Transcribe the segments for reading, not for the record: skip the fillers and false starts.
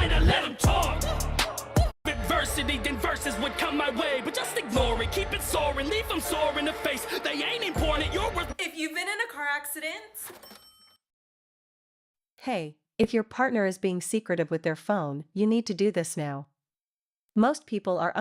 line, I let them talk. Adversity, then verses would come my way, but just ignore it, keep it soaring, leave them sore in the face. They ain't important, you're worth. If you've been in a car accident. Hey, if your partner is being secretive with their phone, you need to do this now. Most people are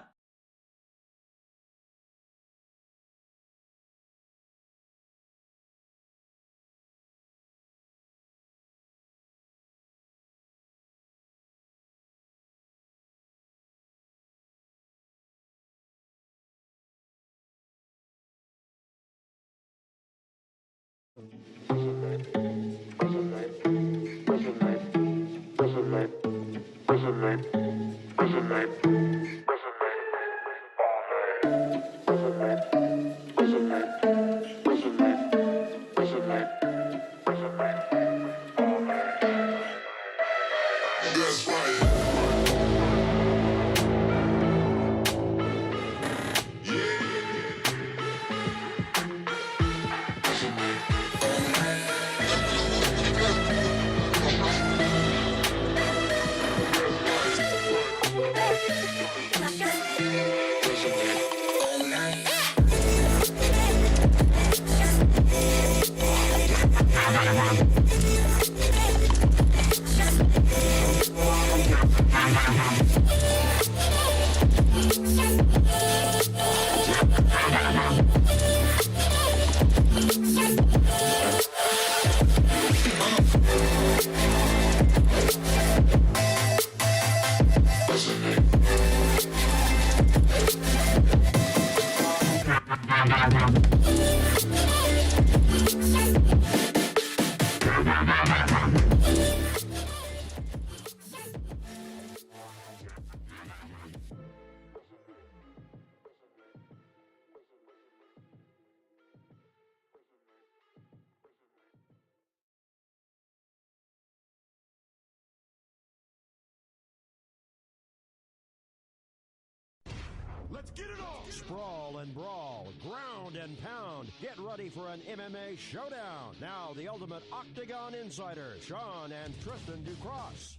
Let's get it on! Sprawl and brawl, ground and pound. Get ready for an MMA showdown. Now, the ultimate Octagon Insider, Sean and Tristan DuCross.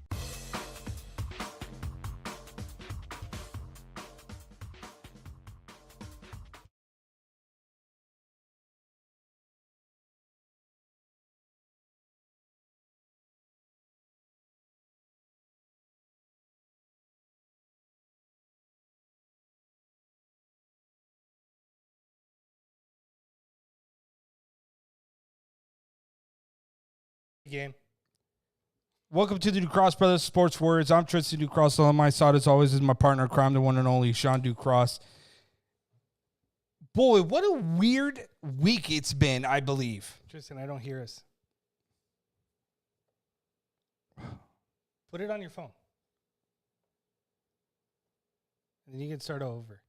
Game. Welcome to the DuCross Brothers Sports Words. I'm Tristan DuCross. On my side, as always, is my partner in crime, the one and only Sean DuCross. Boy, what a weird week it's been, I believe. Tristan, I don't hear us. Put it on your phone. And then you can start over.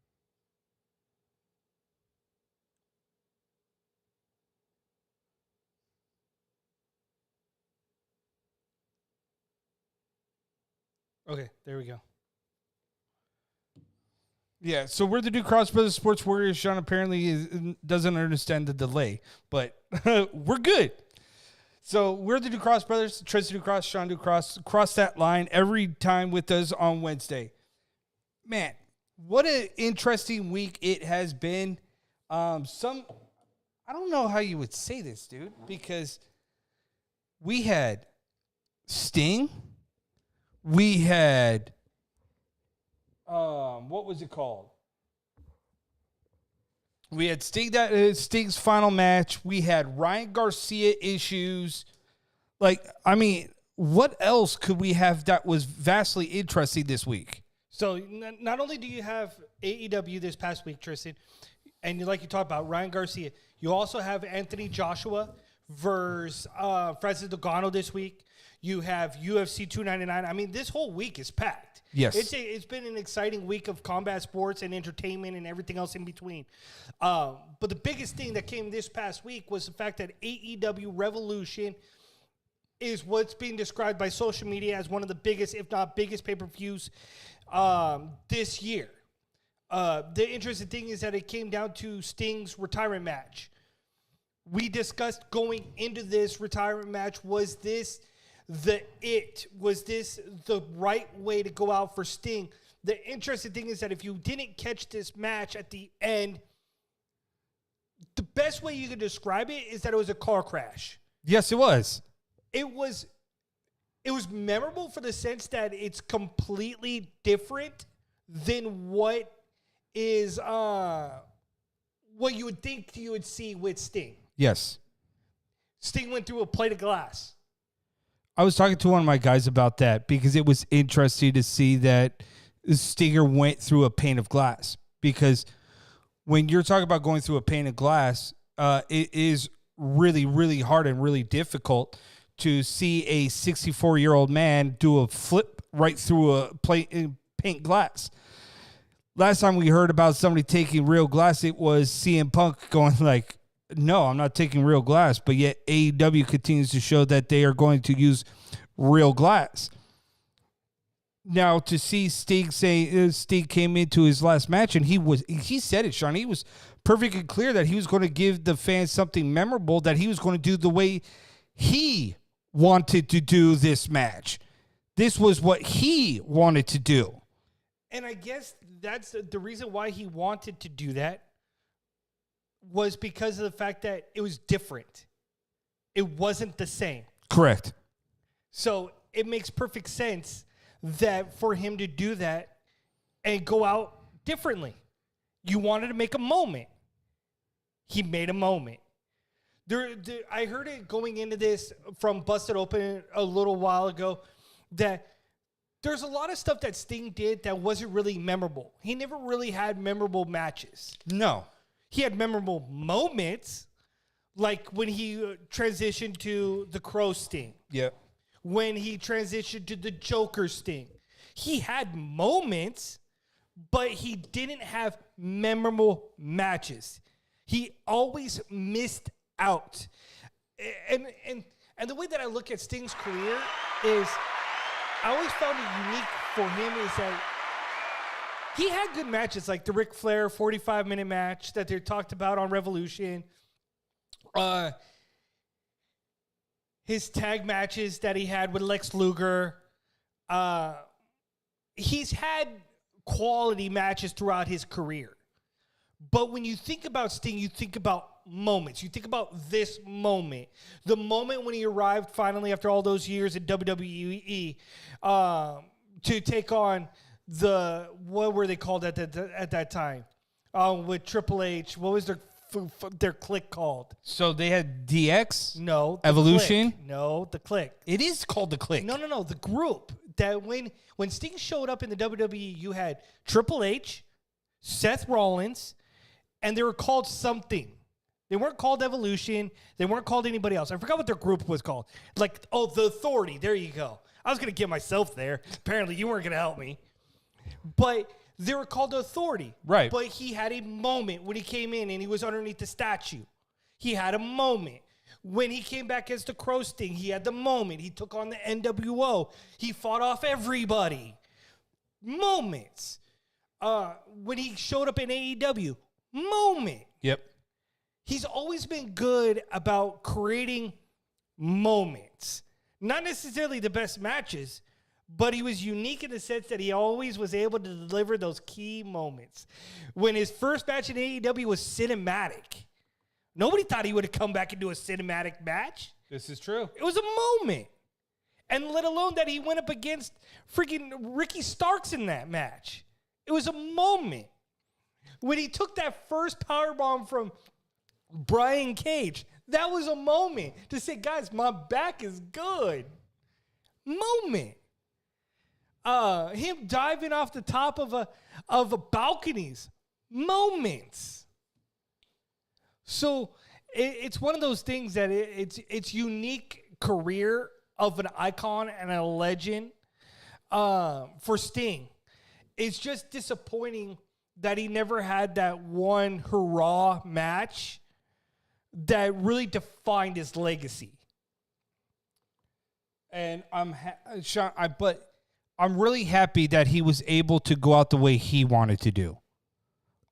Okay, there we go. Yeah, so we're the DuCross Brothers Sports Warriors. Sean apparently doesn't understand the delay, but we're good. So we're the DuCross Brothers, Tristan DuCross, Sean DuCross. Cross that line every time with us on Wednesday. Man, what an interesting week it has been. I don't know how you would say this, dude, because we had Sting. We had, what was it called? We had Sting's final match. We had Ryan Garcia issues. Like, I mean, what else could we have that was vastly interesting this week? So not only do you have AEW this past week, Tristan, and like you talked about Ryan Garcia, you also have Anthony Joshua versus Francis Ngannou this week. You have UFC 299. I mean, this whole week is packed. Yes. It's been an exciting week of combat sports and entertainment and everything else in between. But the biggest thing that came this past week was the fact that AEW Revolution is what's being described by social media as one of the biggest, if not biggest, pay-per-views this year. The interesting thing is that it came down to Sting's retirement match. We discussed going into this retirement match, was this Was this the right way to go out for Sting? The interesting thing is that if you didn't catch this match at the end, the best way you could describe it is that it was a car crash. Yes, it was. It was memorable for the sense that it's completely different than what is what you would think you would see with Sting. Yes. Sting went through a plate of glass. I was talking to one of my guys about that because it was interesting to see that Stinger went through a pane of glass. Because when you're talking about going through a pane of glass, it is really, really hard and really difficult to see a 64-year-old man do a flip right through a paint glass. Last time we heard about somebody taking real glass, it was CM Punk going like, no, I'm not taking real glass. But yet AEW continues to show that they are going to use real glass. Now, to see Sting say Sting came into his last match and he said it, Sean. He was perfectly clear that he was going to give the fans something memorable, that he was going to do the way he wanted to do this match. This was what he wanted to do. And I guess that's the reason why he wanted to do that was because of the fact that it was different. It wasn't the same. Correct. So it makes perfect sense that for him to do that and go out differently. You wanted to make a moment. He made a moment. I heard it going into this from Busted Open a little while ago that there's a lot of stuff that Sting did that wasn't really memorable. He never really had memorable matches. No. He had memorable moments, like when he transitioned to the Crow Sting. Yep. When he transitioned to the Joker Sting. He had moments, but he didn't have memorable matches. He always missed out. And the way that I look at Sting's career is, I always found it unique for him is that he had good matches, like the Ric Flair 45-minute match that they talked about on Revolution. His tag matches that he had with Lex Luger. He's had quality matches throughout his career. But when you think about Sting, you think about moments. You think about this moment. The moment when he arrived finally after all those years in WWE to take on what were they called at that time? With Triple H. What was their clique called? So they had DX? No. Evolution? Clique. No, the clique. It is called the clique. No. The group. That when Sting showed up in the WWE, you had Triple H, Seth Rollins, and they were called something. They weren't called Evolution. They weren't called anybody else. I forgot what their group was called. The Authority. There you go. I was going to get myself there. Apparently, you weren't going to help me. But they were called Authority. Right. But he had a moment when he came in and he was underneath the statue. He had a moment. When he came back as the Crow Sting, he had the moment. He took on the NWO. He fought off everybody. Moments. When he showed up in AEW, moment. Yep. He's always been good about creating moments. Not necessarily the best matches, but he was unique in the sense that he always was able to deliver those key moments. When his first match in AEW was cinematic, nobody thought he would have come back and do a cinematic match. This is true. It was a moment. And let alone that he went up against freaking Ricky Starks in that match. It was a moment. When he took that first powerbomb from Brian Cage, that was a moment to say, guys, my back is good. Moment. Him diving off the top of a balconies. Moments. So it's one of those things that it's unique career of an icon and a legend for Sting. It's just disappointing that he never had that one hurrah match that really defined his legacy. And but I'm really happy that he was able to go out the way he wanted to do.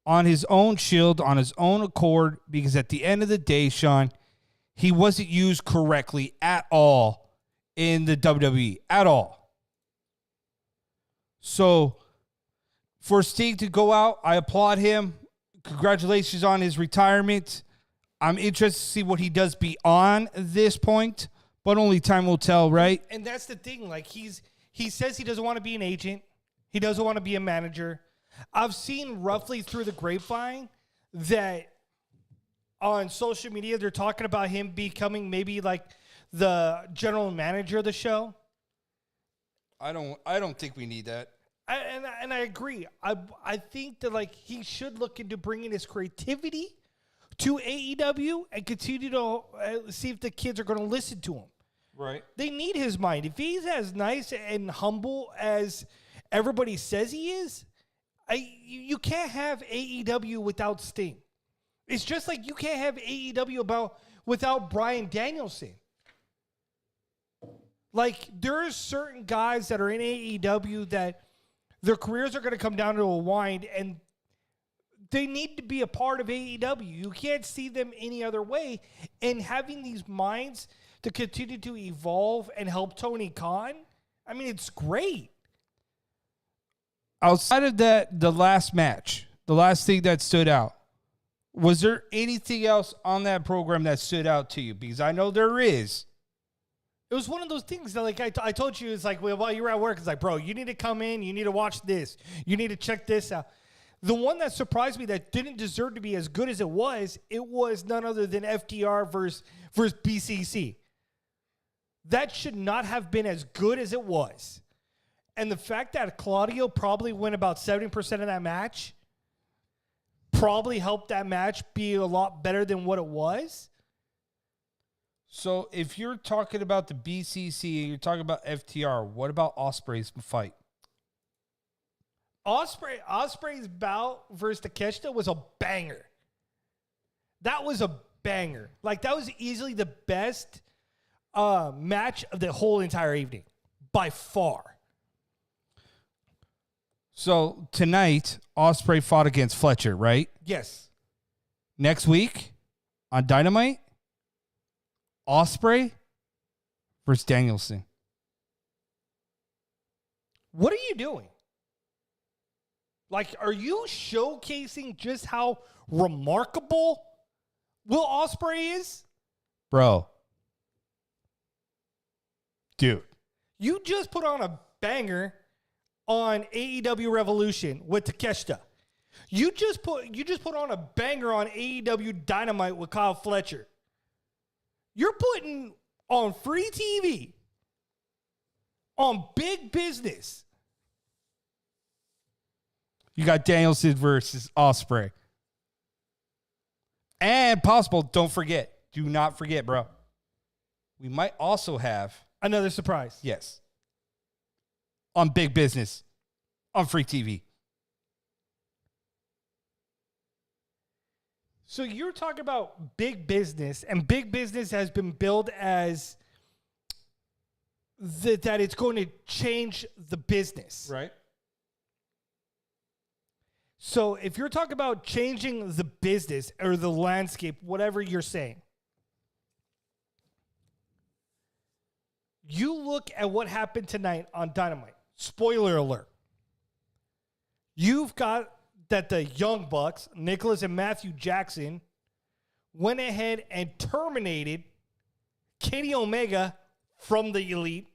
On his own shield, on his own accord, because at the end of the day, Sean, he wasn't used correctly at all in the WWE at all. So for Sting to go out, I applaud him. Congratulations on his retirement. I'm interested to see what he does beyond this point, but only time will tell, right? And that's the thing. Like he says he doesn't want to be an agent. He doesn't want to be a manager. I've seen roughly through the grapevine that on social media they're talking about him becoming maybe like the general manager of the show. I don't think we need that. And I agree. I think that like he should look into bringing his creativity to AEW and continue to see if the kids are going to listen to him. Right. They need his mind. If he's as nice and humble as everybody says he is, you can't have AEW without Sting. It's just like you can't have AEW without Bryan Danielson. Like, there are certain guys that are in AEW that their careers are going to come down to a wind, and they need to be a part of AEW. You can't see them any other way. And having these minds to continue to evolve and help Tony Khan, I mean, it's great. Outside of that, the last match, the last thing that stood out, was there anything else on that program that stood out to you? Because I know there is. It was one of those things that, like, I told you, it's like, well, while you were at work, it's like, bro, you need to come in, you need to watch this, you need to check this out. The one that surprised me that didn't deserve to be as good as it was none other than FTR versus BCC. That should not have been as good as it was. And the fact that Claudio probably went about 70% of that match probably helped that match be a lot better than what it was. So if you're talking about the BCC and you're talking about FTR, what about Ospreay's fight? Ospreay's bout versus Takeshita was a banger. That was a banger. Like, that was easily the best match of the whole entire evening, by far. So tonight, Ospreay fought against Fletcher, right? Yes. Next week on Dynamite, Ospreay versus Danielson. What are you doing? Like, are you showcasing just how remarkable Will Ospreay is? Bro. Dude. You just put on a banger on AEW Revolution with Takeshita. You just put on a banger on AEW Dynamite with Kyle Fletcher. You're putting on free TV, on Big Business. You got Danielson versus Ospreay. And possible, do not forget, bro. We might also have Another surprise. yes, on Big Business, on free TV. So you're talking about Big Business, and Big Business has been billed as that it's going to change the business. Right. So if you're talking about changing the business or the landscape, whatever you're saying, you look at what happened tonight on Dynamite. Spoiler alert. You've got that the Young Bucks, Nicholas and Matthew Jackson, went ahead and terminated Kenny Omega from the Elite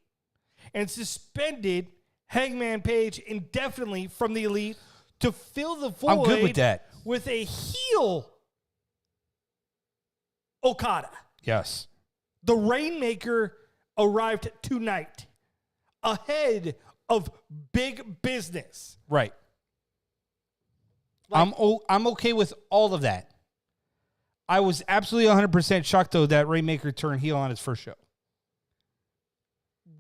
and suspended Hangman Page indefinitely from the Elite to fill the void. I'm good with that. With a heel Okada. Yes. The Rainmaker arrived tonight ahead of Big Business. Right. I'm okay with all of that. I was absolutely 100% shocked, though, that Rainmaker turned heel on his first show.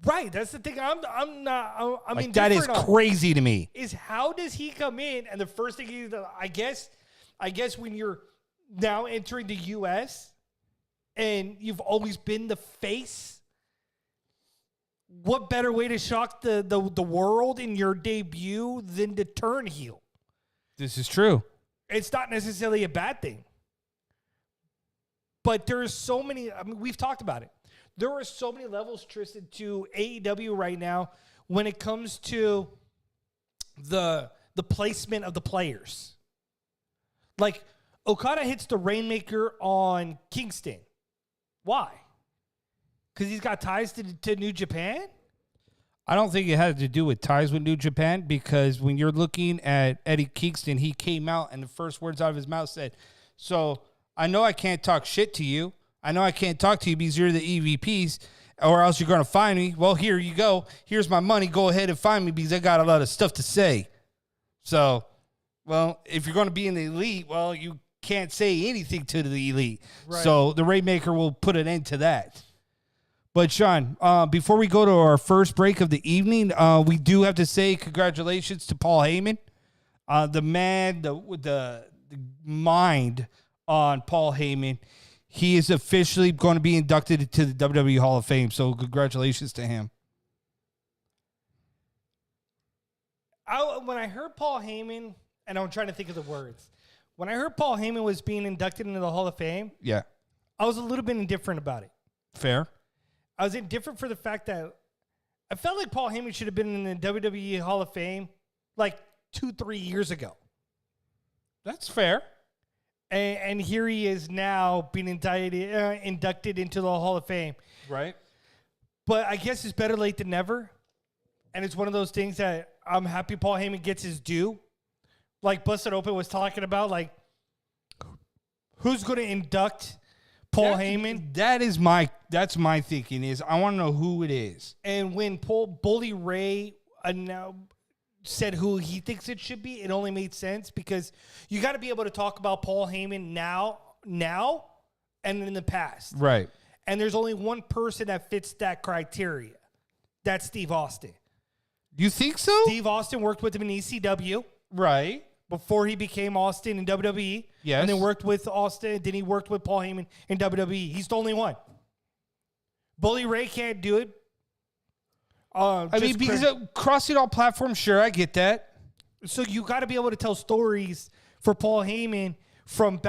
Right, that's the thing. I mean, that is crazy to me. Is how does he come in and the first thing he, I guess when you're now entering the U.S. and you've always been the face, what better way to shock the world in your debut than to turn heel? This is true. It's not necessarily a bad thing. But there's so many, I mean, we've talked about it. there are so many levels, Tristan, to AEW right now when it comes to the placement of the players. Like, Okada hits the Rainmaker on Kingston. Why? Because he's got ties to New Japan? I don't think it had to do with ties with New Japan, because when you're looking at Eddie Kingston, he came out and the first words out of his mouth said, so I know I can't talk shit to you. I know I can't talk to you because you're the EVPs, or else you're going to find me. Well, here you go. Here's my money. Go ahead and find me because I got a lot of stuff to say. So, well, if you're going to be in the elite, well, you can't say anything to the elite. Right. So the Rainmaker will put an end to that. But, Sean, before we go to our first break of the evening, we do have to say congratulations to Paul Heyman. The man, the mind on Paul Heyman. He is officially going to be inducted into the WWE Hall of Fame, so congratulations to him. When I heard Paul Heyman, and I'm trying to think of the words, when I heard Paul Heyman was being inducted into the Hall of Fame, yeah, I was a little bit indifferent about it. Fair. I was indifferent for the fact that I felt like Paul Heyman should have been in the WWE Hall of Fame like 2-3 years ago. That's fair. And here he is now being inducted into the Hall of Fame. Right. But I guess it's better late than never. And it's one of those things that I'm happy Paul Heyman gets his due. Like Busted Open was talking about, like, who's going to induct Paul Heyman? That's my thinking is I want to know who it is. And when Bully Ray said who he thinks it should be, it only made sense because you got to be able to talk about Paul Heyman now and in the past. Right. And there's only one person that fits that criteria. That's Steve Austin. You think so? Steve Austin worked with him in ECW. Right. Before he became Austin in WWE. Yes. And then worked with Austin. Then he worked with Paul Heyman in WWE. He's the only one. Bully Ray can't do it. Because crossing all platforms, sure, I get that. So you got to be able to tell stories for Paul Heyman from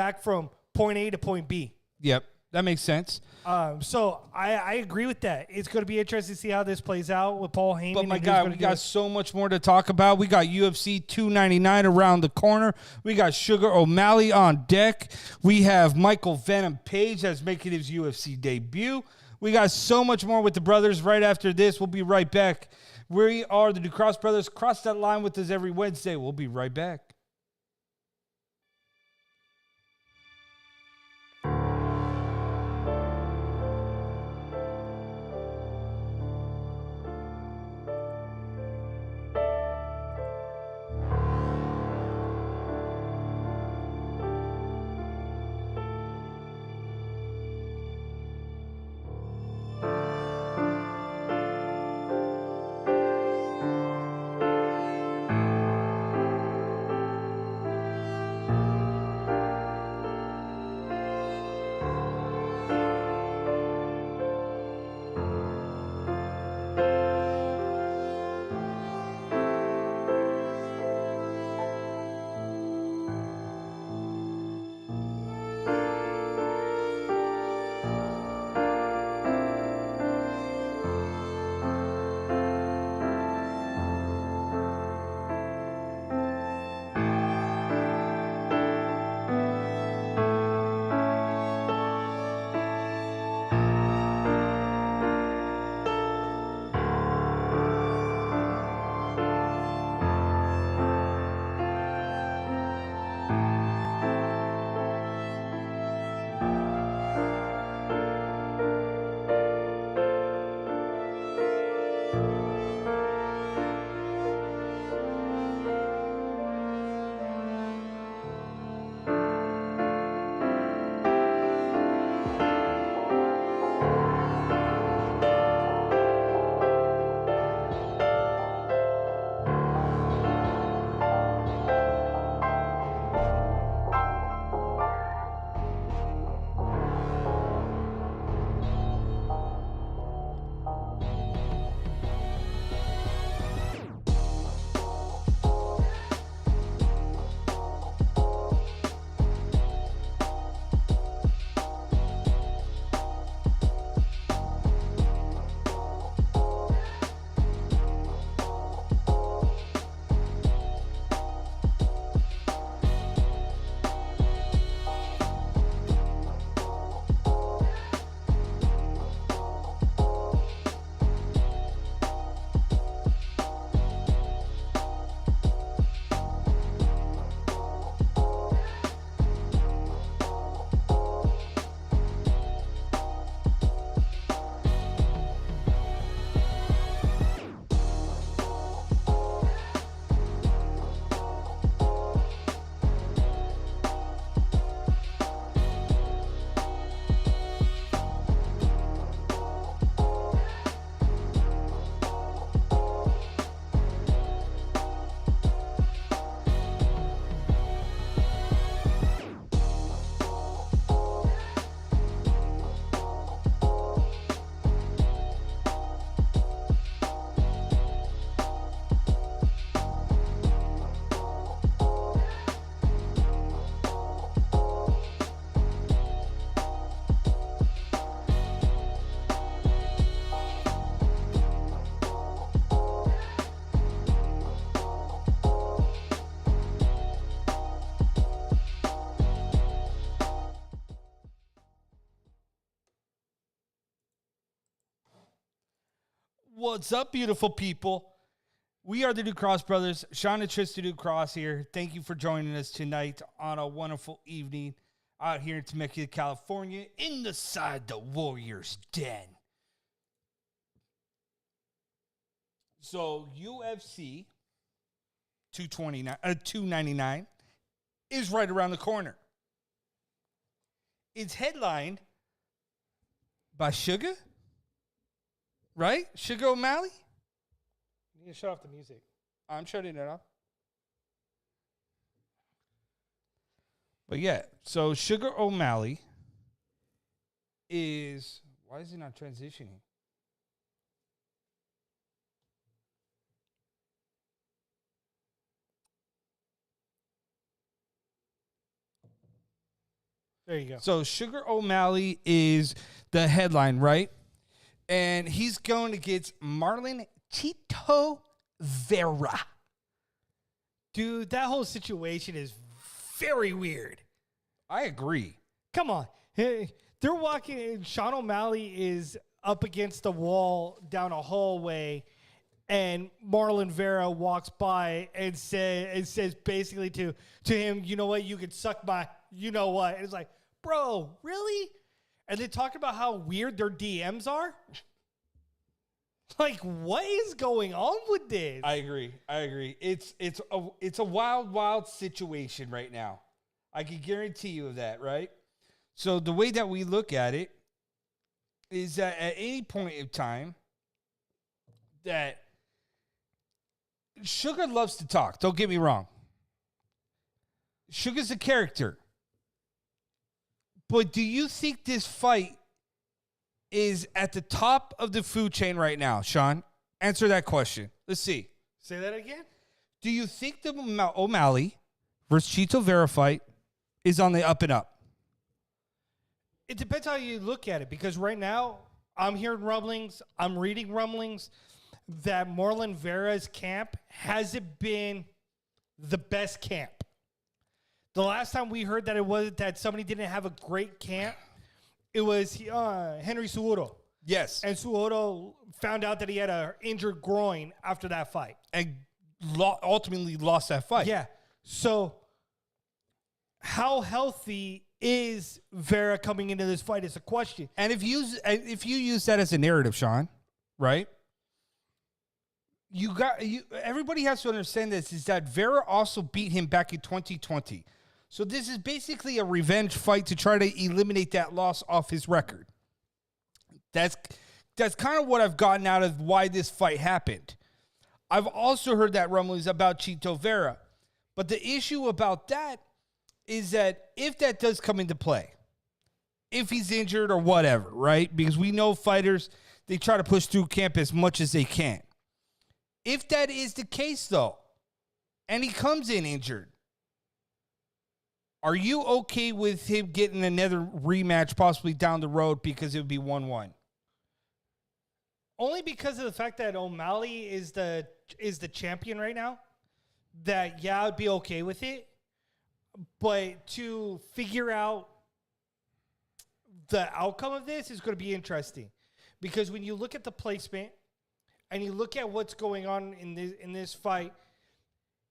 point A to point B. Yep, that makes sense. So I agree with that. It's going to be interesting to see how this plays out with Paul Heyman. But my God, we got so much more to talk about. We got UFC 299 around the corner. We got Sugar O'Malley on deck. We have Michael Venom Page that's making his UFC debut. We got so much more with the brothers right after this. We'll be right back. We are the DuCross Brothers. Cross that line with us every Wednesday. We'll be right back. What's up, beautiful people? We are the DuCross Brothers. Sean and Tristan DuCross here. Thank you for joining us tonight on a wonderful evening out here in Temecula, California, inside the Warriors' Den. So UFC 299 is right around the corner. It's headlined by Sugar, right? Sugar O'Malley? You need to shut off the music. I'm shutting it off. But yeah, so Sugar O'Malley is... Why is he not transitioning? There you go. So Sugar O'Malley is the headline, right? And he's going against Marlon Chito Vera. Dude, that whole situation is very weird. I agree. Come on. Hey, they're walking. Sean O'Malley is up against the wall down a hallway, and Marlon Vera walks by and says basically to him, you know what, you could suck my, you know what. And it's like, bro, really? And they talk about how weird their DMs are. Like, what is going on with this? I agree. It's a wild situation right now. I can guarantee you of that, right? So the way that we look at it is that at any point in time that Sugar loves to talk. Don't get me wrong. Sugar's a character. But do you think this fight is at the top of the food chain right now, Sean? Answer that question. Let's see. Say that again? Do you think the O'Malley versus Chito Vera fight is on the up and up? It depends how you look at it, because right now I'm hearing rumblings, I'm reading rumblings that Marlon Vera's camp hasn't been the best camp. The last time we heard that it was that somebody didn't have a great camp, it was Henry Cejudo. Yes. And Cejudo found out that he had an injured groin after that fight. And ultimately lost that fight. Yeah. So how healthy is Vera coming into this fight is a question. And if you use that as a narrative, Sean, right? Everybody has to understand this, is that Vera also beat him back in 2020. So this is basically a revenge fight to try to eliminate that loss off his record. That's kind of what I've gotten out of why this fight happened. I've also heard that rumblings about Chito Vera. But the issue about that is that if that does come into play, if he's injured or whatever, right? Because we know fighters, they try to push through camp as much as they can. If that is the case, though, and he comes in injured, are you okay with him getting another rematch possibly down the road because it would be 1-1? Only because of the fact that O'Malley is the champion right now. That, yeah, I'd be okay with it. But to figure out the outcome of this is going to be interesting. Because when you look at the placement and you look at what's going on in this fight,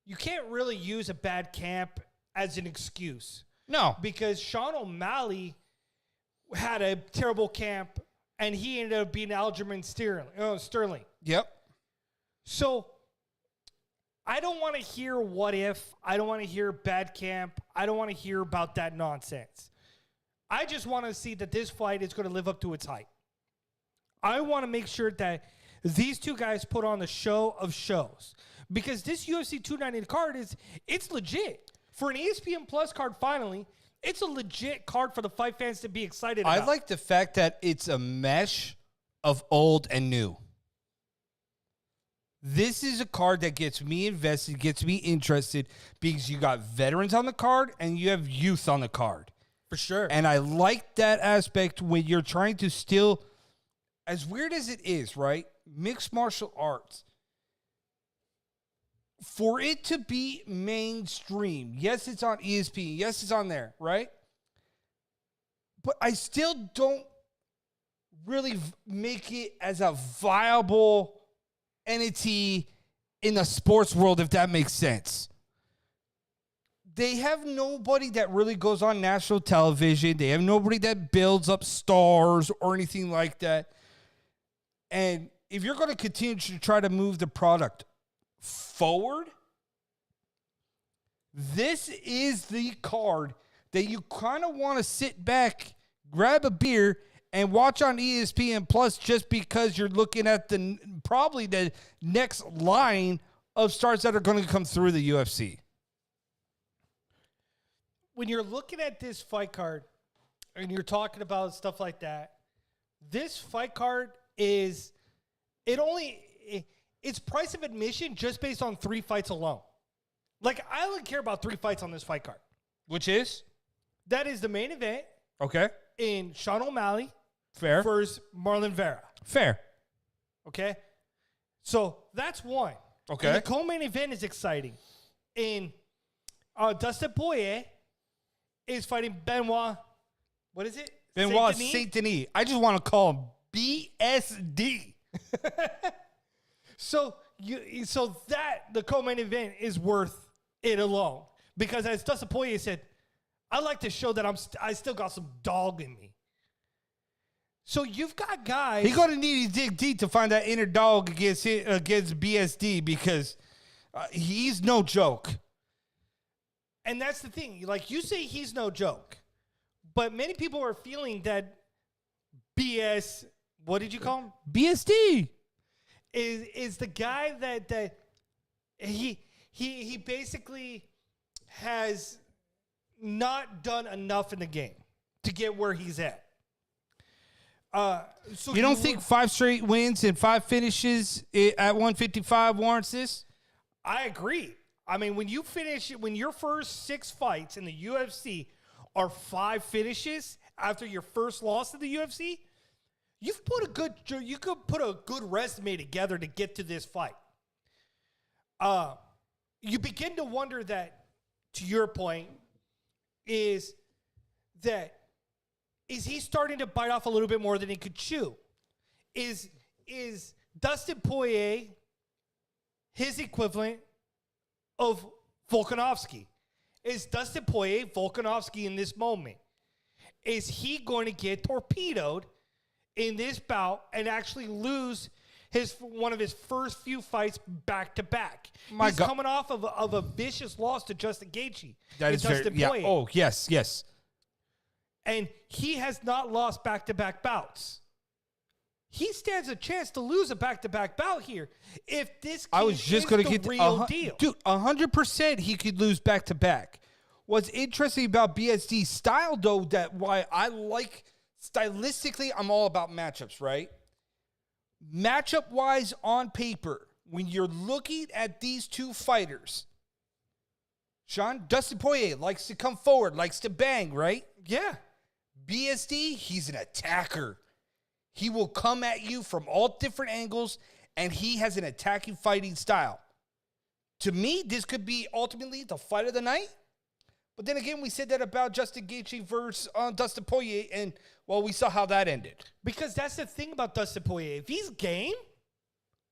you can't really use a bad camp as an excuse. No. Because Sean O'Malley had a terrible camp, and he ended up being Aljamain Sterling. Yep. So I don't want to hear what if. I don't want to hear bad camp. I don't want to hear about that nonsense. I just want to see that this fight is going to live up to its hype. I want to make sure that these two guys put on the show of shows. Because this UFC 290 card it's legit. For an ESPN Plus card, finally, it's a legit card for the fight fans to be excited about. I like the fact that it's a mesh of old and new. This is a card that gets me invested, gets me interested, because you got veterans on the card and you have youth on the card. For sure. And I like that aspect when you're trying to still, as weird as it is, right? Mixed martial arts. For it to be mainstream, yes, it's on ESPN, yes, it's on there, right? But I still don't really make it as a viable entity in the sports world, if that makes sense. They have nobody that really goes on national television. They have nobody that builds up stars or anything like that. And if you're going to continue to try to move the product forward, this is the card that you kind of want to sit back, grab a beer, and watch on ESPN Plus just because you're looking at probably the next line of stars that are going to come through the UFC. When you're looking at this fight card and you're talking about stuff like that, this fight card it's price of admission just based on 3 fights alone. Like, I only care about 3 fights on this fight card. Which is? That is the main event. Okay. In Sean O'Malley. Fair. Versus Marlon Vera. Fair. Okay. So that's one. Okay. And the co-main event is exciting. In Dustin Poirier is fighting Benoit. What is it? Benoit Saint Denis. I just want to call him BSD. So the co-main event is worth it alone, because as Dustin Poirier said, I like to show that I still got some dog in me. So you've got guys. He's going to need to dig deep to find that inner dog against BSD, because he's no joke. And that's the thing. Like, you say he's no joke, but many people are feeling that BS. What did you call him? BSD is the guy that he basically has not done enough in the game to get where he's at. So you don't think 5 straight wins and 5 finishes at 155 warrants this? I agree. I mean, when your first 6 fights in the UFC are 5 finishes after your first loss in the UFC, you could put a good resume together to get to this fight. You begin to wonder that, to your point, is he starting to bite off a little bit more than he could chew? Is Dustin Poirier his equivalent of Volkanovski? Is Dustin Poirier Volkanovski in this moment? Is he going to get torpedoed in this bout and actually lose one of his first few fights back to back? He's coming off of a vicious loss to Justin Gaethje. That is Dustin Poirier. Yeah. Oh, yes. And he has not lost back-to-back bouts. He stands a chance to lose a back-to-back bout here if this kid is the real deal. Dude, 100% he could lose back-to-back. What's interesting about BSD's style, though, that why I like stylistically, I'm all about matchups, right? Matchup-wise on paper, when you're looking at these two fighters, Dustin Poirier likes to come forward, likes to bang, right? Yeah. BSD, he's an attacker. He will come at you from all different angles, and he has an attacking fighting style. To me, this could be ultimately the fight of the night. But then again, we said that about Justin Gaethje versus Dustin Poirier, and, well, we saw how that ended. Because that's the thing about Dustin Poirier. If he's game,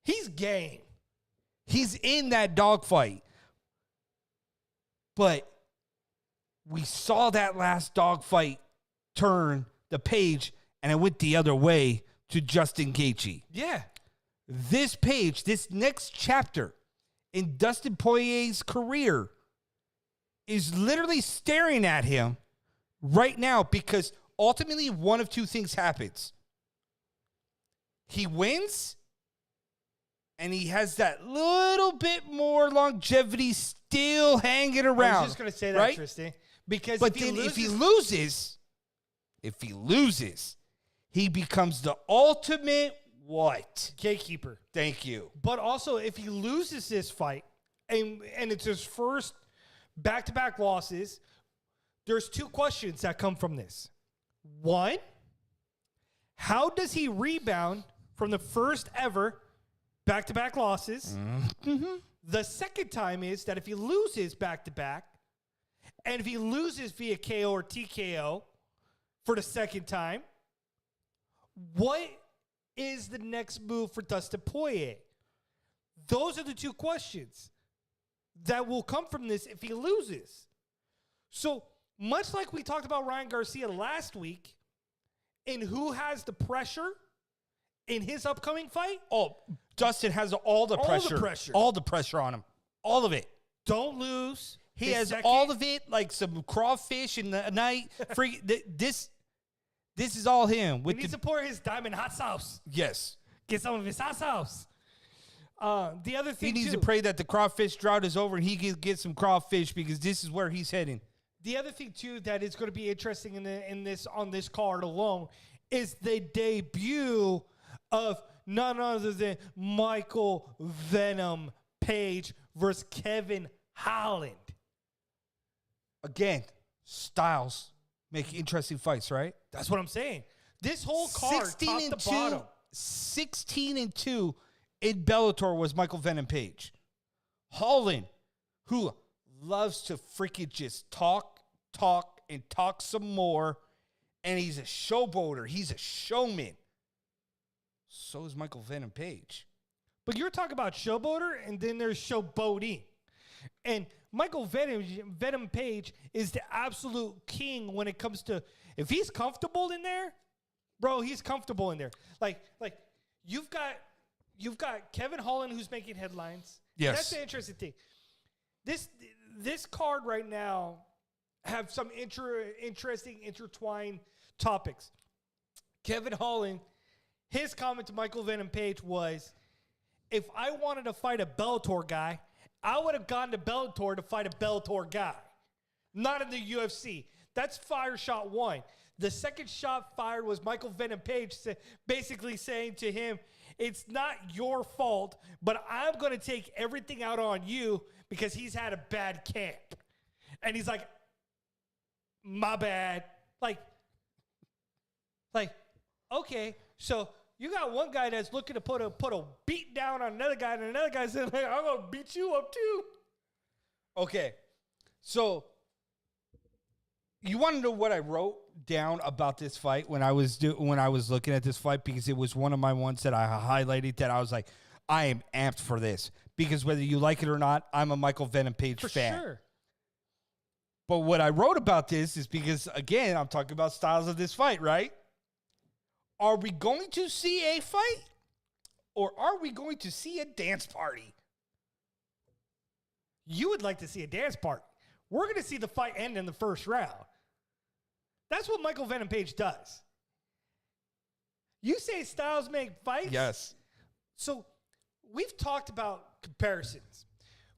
he's game. He's in that dogfight. But we saw that last dogfight turn the page, and it went the other way to Justin Gaethje. Yeah. This page, this next chapter in Dustin Poirier's career is literally staring at him right now, because ultimately one of 2 things happens. He wins, and he has that little bit more longevity still hanging around. I was just going to say that, right? Tristan. Because if he loses, he becomes the ultimate what? Gatekeeper. Thank you. But also, if he loses this fight, and it's his first back-to-back losses, there's 2 questions that come from this. 1, how does he rebound from the first ever back-to-back losses? Mm-hmm. The second time is that if he loses back-to-back, and if he loses via KO or TKO for the second time, what is the next move for Dustin Poirier? Those are the two questions that will come from this if he loses. So much like we talked about Ryan Garcia last week, in who has the pressure in his upcoming fight? Oh, Dustin has all the pressure. All the pressure on him. All of it. Don't lose. He has all of it, like some crawfish in the night. This is all him. We need to pour his diamond hot sauce. Yes. Get some of his hot sauce. The other thing he needs to pray that the crawfish drought is over and he can get some crawfish because this is where he's heading. The other thing too that is going to be interesting on this card alone is the debut of none other than Michael Venom Page versus Kevin Holland. Again, styles make interesting fights, right? That's what I'm saying. This whole card, top to bottom. 16-2 in Bellator was Michael Venom Page. Holland, who loves to freaking just talk some more, and he's a showboater. He's a showman. So is Michael Venom Page. But you're talking about showboater, and then there's showboating. And Michael Venom Page is the absolute king when it comes to, if he's comfortable in there, bro, he's comfortable in there. Like you've got Kevin Holland who's making headlines. Yes. That's the interesting thing. This card right now have some interesting intertwined topics. Kevin Holland, his comment to Michael Venom Page was, if I wanted to fight a Bellator guy, I would have gone to Bellator to fight a Bellator guy, not in the UFC. That's fire shot one. The second shot fired was Michael Venom Page basically saying to him, it's not your fault, but I'm going to take everything out on you because he's had a bad camp. And he's like, my bad. Like, okay, so you got one guy that's looking to put a beat down on another guy, and another guy saying, like, I'm going to beat you up too. Okay, so you want to know what I wrote down about this fight when I was looking at this fight, because it was one of my ones that I highlighted that I was like, I am amped for this, because whether you like it or not, I'm a Michael Venom Page fan. For sure. But what I wrote about this is because, again, I'm talking about styles of this fight, right? Are we going to see a fight, or are we going to see a dance party? You would like to see a dance party. We're going to see the fight end in the first round. That's what Michael Venom Page does. You say styles make fights? Yes. So we've talked about comparisons.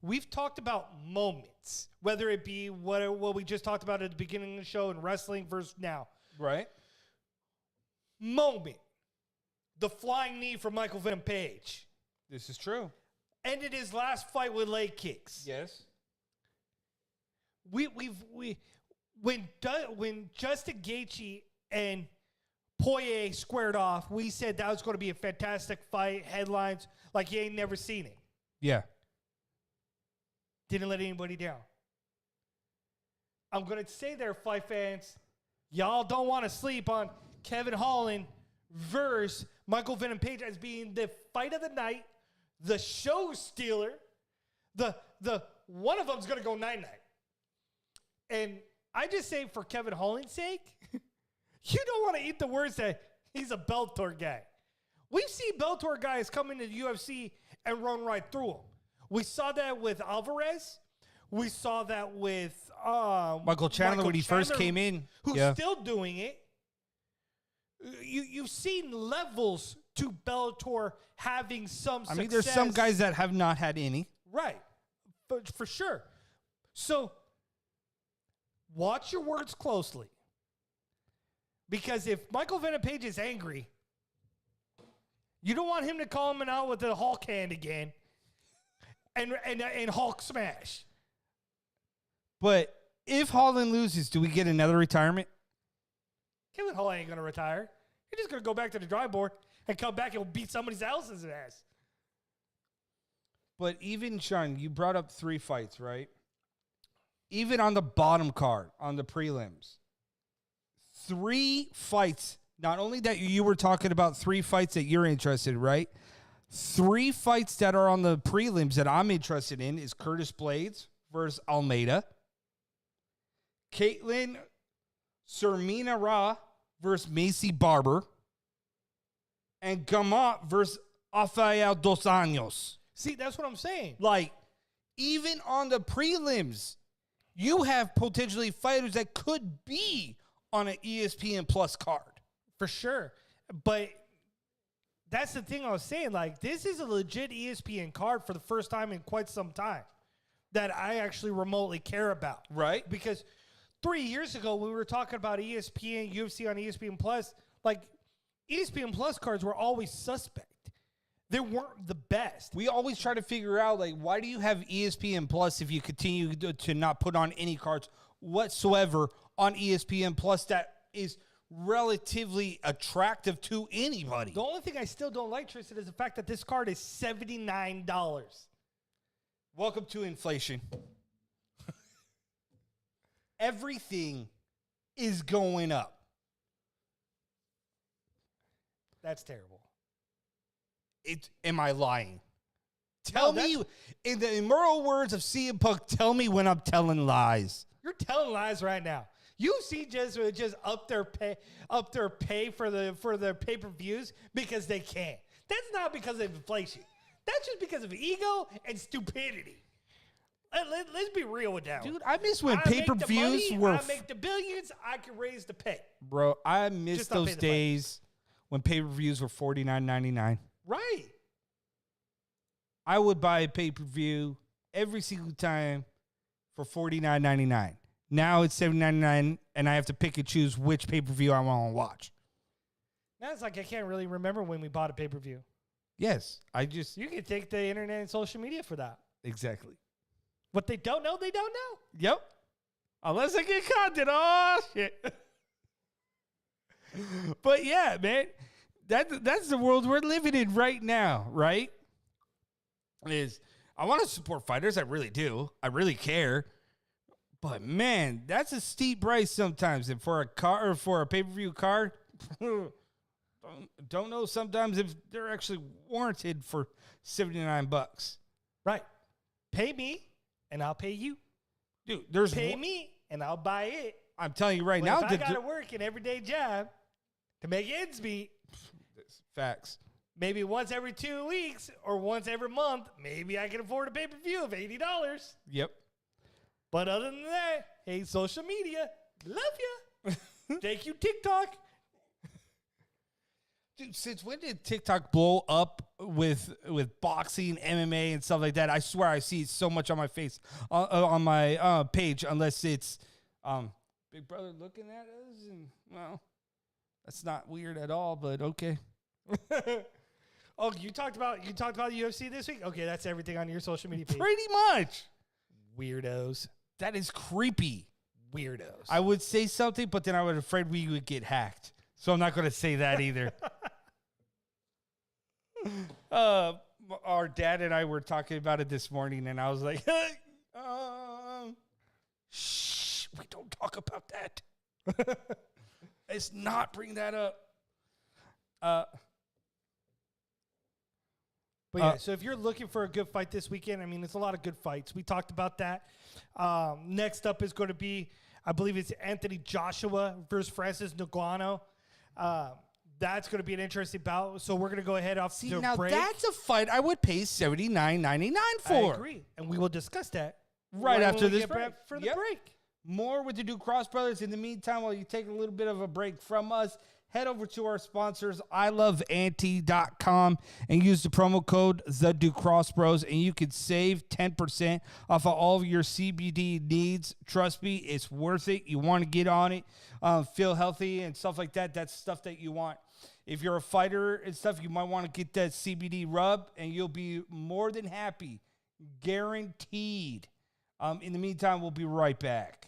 We've talked about moments, whether it be what we just talked about at the beginning of the show in wrestling versus now. Right. Moment. The flying knee from Michael Venom Page. This is true. Ended his last fight with leg kicks. Yes. When Justin Gaethje and Poirier squared off, we said that was going to be a fantastic fight. Headlines like you ain't never seen it. Yeah. Didn't let anybody down. I'm going to say there, fight fans, y'all don't want to sleep on Kevin Holland versus Michael Venom Page as being the fight of the night, the show stealer, the one of them's going to go 9-9. And I just say for Kevin Holland's sake, you don't want to eat the words that he's a Bellator guy. We've seen Bellator guys come into the UFC and run right through them. We saw that with Alvarez. We saw that with Michael Chandler when he first came in. Who's still doing it. You've seen levels to Bellator having some success. I mean, there's some guys that have not had any. Right. But for sure. So watch your words closely. Because if Michael Venom Page is angry, you don't want him to call him out with the Hulk hand again and Hulk smash. But if Holland loses, do we get another retirement? Kevin Holland ain't going to retire. He's just going to go back to the drawing board and come back and beat somebody else's ass. But even, Sean, you brought up 3 fights, right? Even on the bottom card, on the prelims, 3 fights. Not only that you were talking about 3 fights that you're interested in, right? 3 fights that are on the prelims that I'm interested in is Curtis Blades versus Almeida, Caitlin Sermina Ra versus Macy Barber, and Gamat versus Rafael Dos Anjos. See, that's what I'm saying. Like, even on the prelims, you have potentially fighters that could be on an ESPN Plus card. For sure. But that's the thing I was saying. Like, this is a legit ESPN card for the first time in quite some time that I actually remotely care about. Right. Because 3 years ago, when we were talking about ESPN, UFC on ESPN Plus, like, ESPN Plus cards were always suspect. They weren't the best. We always try to figure out, like, why do you have ESPN Plus if you continue to not put on any cards whatsoever on ESPN Plus that is relatively attractive to anybody? The only thing I still don't like, Tristan, is the fact that this card is $79. Welcome to inflation. Everything is going up. That's terrible. Am I lying? Tell me, in the immortal words of CM Punk, tell me when I'm telling lies. You're telling lies right now. UFC just up their pay for the pay-per-views because they can. That's not because of inflation. That's just because of ego and stupidity. Let's be real with that. Dude, I miss when pay-per-views were... I make the billions, I can raise the pay. Bro, I miss Just not those pay the days when pay-per-views were $49.99. Right. I would buy a pay-per-view every single time for $49.99. Now it's $7.99, and I have to pick and choose which pay-per-view I want to watch. Now it's like I can't really remember when we bought a pay-per-view. Yes, I just... You can take the internet and social media for that. Exactly. What they don't know, they don't know. Yep. Unless I get content. Oh, shit. But yeah, man, that's the world we're living in right now, right? I want to support fighters. I really do. I really care. But man, that's a steep price sometimes. And for a car or for a pay-per-view card, don't know sometimes if they're actually warranted for $79. Right. Pay me and I'll pay you. Dude, there's pay me and I'll buy it. I'm telling you right But now, if I gotta work an everyday job to make ends meet, facts. Maybe once every 2 weeks or once every month, maybe I can afford a pay-per-view of $80. Yep. But other than that, hey, social media, love ya. Thank you, TikTok. Dude, since when did TikTok blow up with boxing, MMA, and stuff like that? I swear I see it so much on my face, on my page, unless it's Big Brother looking at us, and well, that's not weird at all. But okay. Oh, you talked about UFC this week? Okay, that's everything on your social media page. Pretty much. Weirdos. That is creepy. Weirdos. I would say something, but then I was afraid we would get hacked. So I'm not going to say that either. Our dad and I were talking about it this morning, and I was like, shh, we don't talk about that. Let's not bring that up. But yeah, so if you're looking for a good fight this weekend, I mean, it's a lot of good fights. We talked about that. Next up is going to be, I believe it's Anthony Joshua versus Francis Ngannou. That's going to be an interesting bout. So we're going to go ahead off to now break. That's a fight I would pay $79.99 for. I agree. And we will discuss that right after when we this get back for the break. More with the DuCross Brothers. In the meantime, while you take a little bit of a break from us, head over to our sponsors, iloveanti.com, and use the promo code TheDuCrossBros, and you can save 10% off of all of your CBD needs. Trust me, it's worth it. You want to get on it, feel healthy and stuff like that. That's stuff that you want. If you're a fighter and stuff, you might want to get that CBD rub, and you'll be more than happy. Guaranteed. In the meantime, we'll be right back.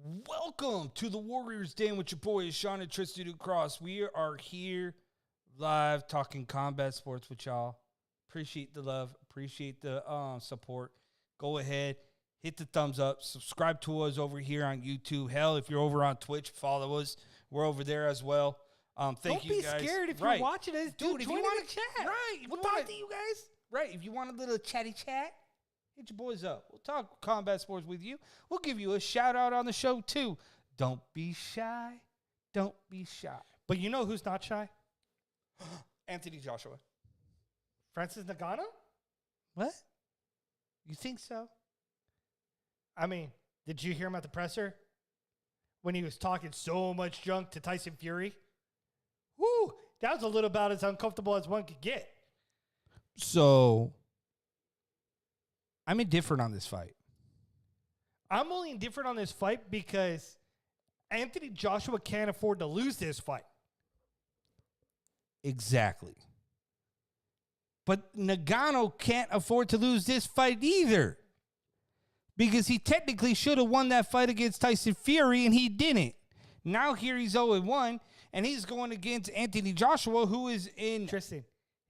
Welcome to the Warriors Den with your boys, Sean and Tristan DuCross. We are here live talking combat sports with y'all. Appreciate the love. Appreciate the support. Go ahead, hit the thumbs up. Subscribe to us over here on YouTube. Hell, if you're over on Twitch, follow us. We're over there as well. Thank you guys. Don't be scared if you're watching us. Dude, if you want to chat. Right. We'll talk to you guys. Right. If you want a little chatty chat, hit your boys up. We'll talk combat sports with you. We'll give you a shout out on the show too. Don't be shy. Don't be shy. But you know who's not shy? Anthony Joshua. Francis Ngannou? What? You think so? I mean, did you hear him at the presser when he was talking so much junk to Tyson Fury? Woo! That was a little about as uncomfortable as one could get. So, I'm indifferent on this fight. I'm only indifferent on this fight because Anthony Joshua can't afford to lose this fight. Exactly. But Ngannou can't afford to lose this fight either. Because he technically should have won that fight against Tyson Fury, and he didn't. Now here he's 0-1, and he's going against Anthony Joshua, who is in... Tristan,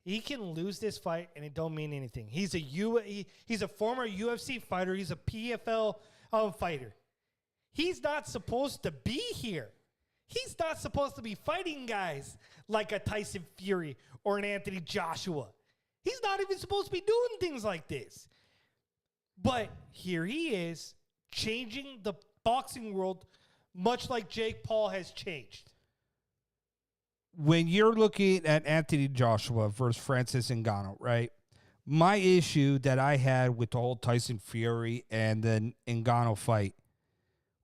he can lose this fight, and it don't mean anything. He's a former UFC fighter. He's a PFL fighter. He's not supposed to be here. He's not supposed to be fighting guys like a Tyson Fury or an Anthony Joshua. He's not even supposed to be doing things like this. But here he is, changing the boxing world, much like Jake Paul has changed. When you're looking at Anthony Joshua versus Francis Ngannou, right? My issue that I had with the whole Tyson Fury and the Ngannou fight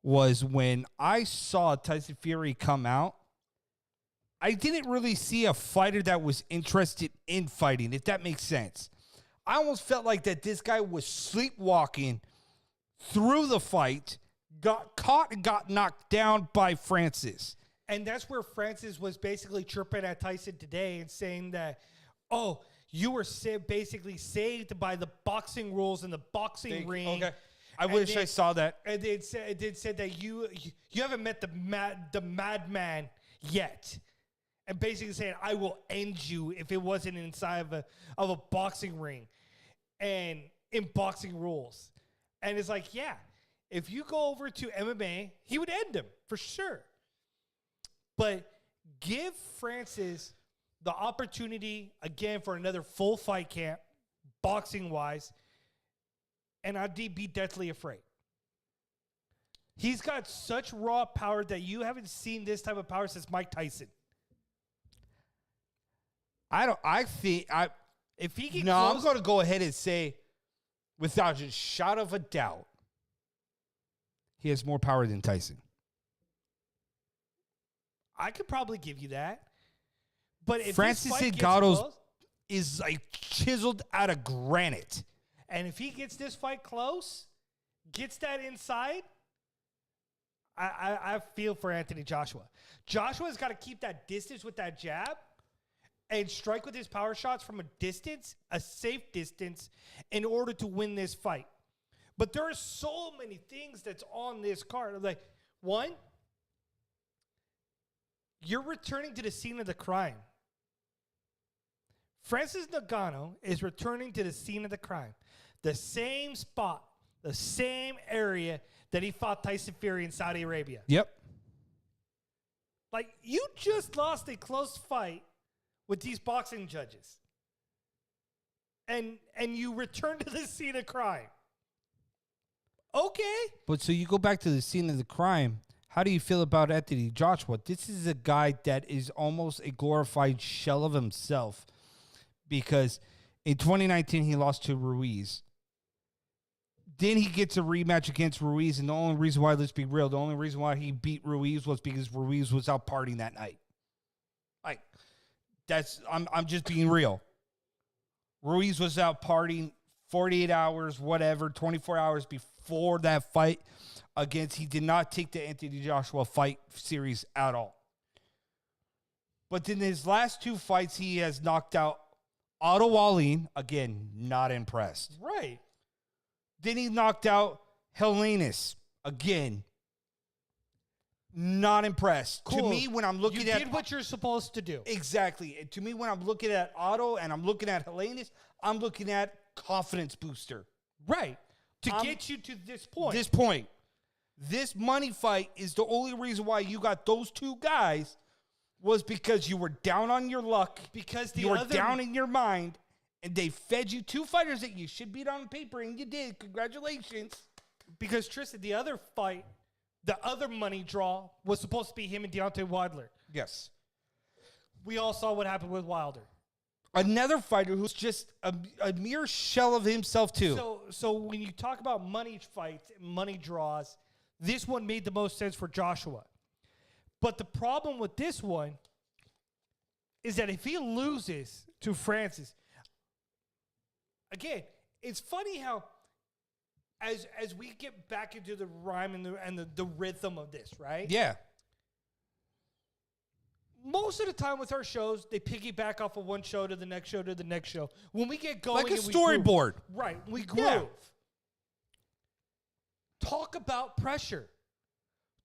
was when I saw Tyson Fury come out, I didn't really see a fighter that was interested in fighting, if that makes sense. I almost felt like that this guy was sleepwalking through the fight, got caught and got knocked down by Francis. And that's where Francis was basically chirping at Tyson today and saying that, oh, you were basically saved by the boxing rules in the boxing ring. Okay. I wish I saw that. And it said that you haven't met the madman yet. And basically saying, I will end you if it wasn't inside of a boxing ring and in boxing rules. And it's like, yeah, if you go over to MMA, he would end him for sure. But give Francis the opportunity again for another full fight camp, boxing-wise, and I'd be deathly afraid. He's got such raw power that you haven't seen this type of power since Mike Tyson. If he can I'm going to go ahead and say, without a shot of a doubt, he has more power than Tyson. I could probably give you that. But if Francis Ngannou is like chiseled out of granite. And if he gets this fight close, gets that inside, I feel for Anthony Joshua. Joshua's got to keep that distance with that jab and strike with his power shots from a distance, a safe distance, in order to win this fight. But there are so many things that's on this card. Like, one, you're returning to the scene of the crime. Francis Ngannou is returning to the scene of the crime. The same spot, the same area that he fought Tyson Fury in Saudi Arabia. Yep. Like, you just lost a close fight with these boxing judges. And you return to the scene of crime. Okay. But so you go back to the scene of the crime. How do you feel about Anthony Joshua? This is a guy that is almost a glorified shell of himself because in 2019 he lost to Ruiz. Then he gets a rematch against Ruiz, and the only reason why, let's be real, the only reason why he beat Ruiz was because Ruiz was out partying that night. Like, I'm just being real. Ruiz was out partying 48 hours, whatever, 24 hours before that fight against, he did not take the Anthony Joshua fight series at all. But in his last two fights, he has knocked out Otto Wallin. Again, not impressed. Right. Then he knocked out Helenius. Again, Not impressed. Cool. To me, when I'm looking you at... did what you're supposed to do. Exactly. And to me, when I'm looking at Otto and I'm looking at Helenius, I'm looking at confidence booster. Right. To get you to this point. This point. This money fight is the only reason why you got those two guys was because you were down on your luck. Because you were down in your mind, and they fed you two fighters that you should beat on paper, and you did. Congratulations. Because, Tristan, the other fight, the other money draw was supposed to be him and Deontay Wilder. Yes. We all saw what happened with Wilder. Another fighter who's just a mere shell of himself, too. So when you talk about money fights, money draws, this one made the most sense for Joshua. But the problem with this one is that if he loses to Francis, again, it's funny how as we get back into the rhyme and the rhythm of this, right? Yeah. Most of the time with our shows, they piggyback off of one show to the next show to the next show. When we get going, Like a and we storyboard. groove, right? We groove. Yeah. Talk about pressure.